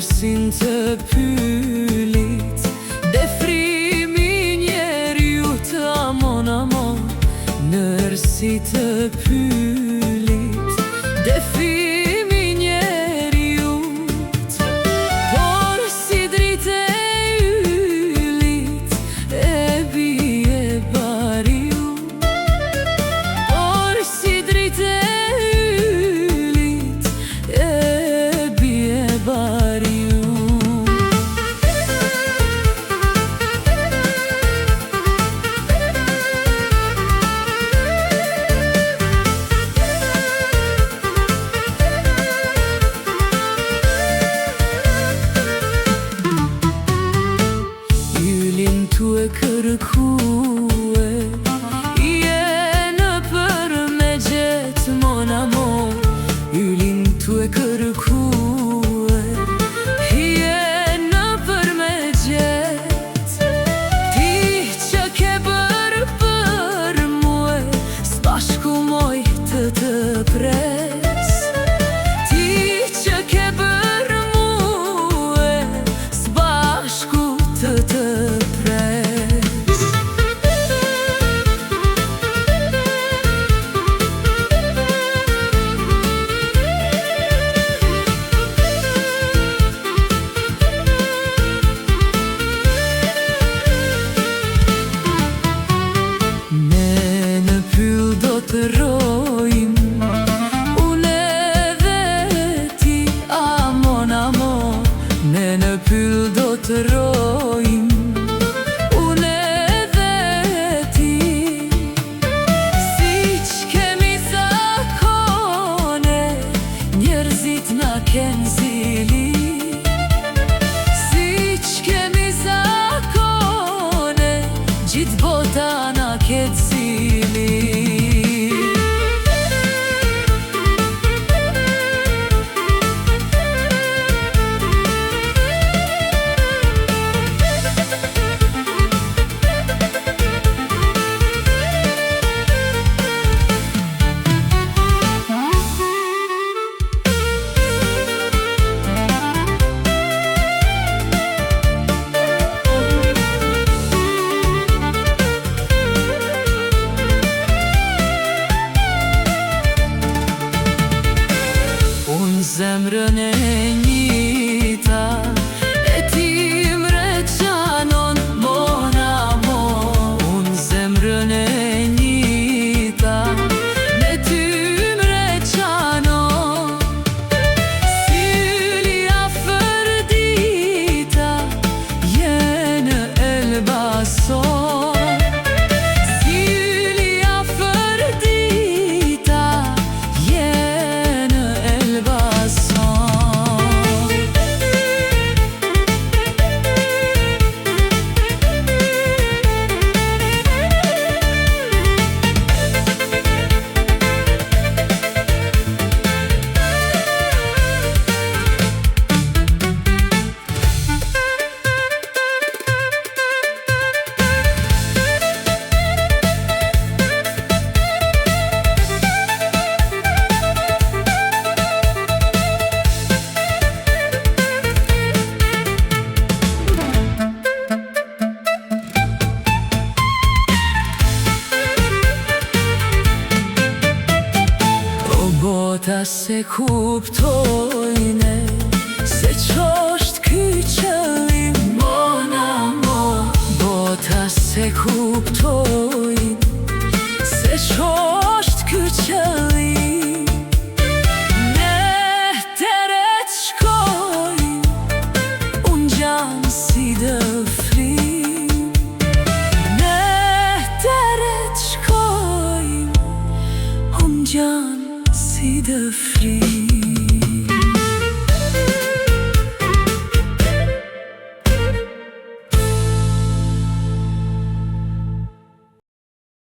nërsin të pyllit, defrimi njeriut amon amon. Nërsi të pyllit, defrimi njeriut, por si dritë e yllit, e bie bariu. Por si dritë e yllit, e bie bariu. Tu e kërkue, je në për me gjetë mon amor. Yllin tu e kërkue, je në për me gjetë. Ti që ke bërë për mue, s'bashku moj të pres. Ti që ke bërë mue, s'bashku të pres. Të rojim, une dhe ti, amon amon. Ne në pyll do të rojim, une dhe ti. Siç kemi zakone, njerëzit na kenë zili. Siç kemi zakone, gjithë bota na ketë zili. Zemrën e njita, e ti mre qanon, mon amon. Unë zemrën e njita, me ty mre qanon. Si yli afer dita, jenë Elbasan. Si yli afer dita, jenë Elbasan. Bota se kuptojne se q'osht ky qëllim, mon amor. Bota se kuptojne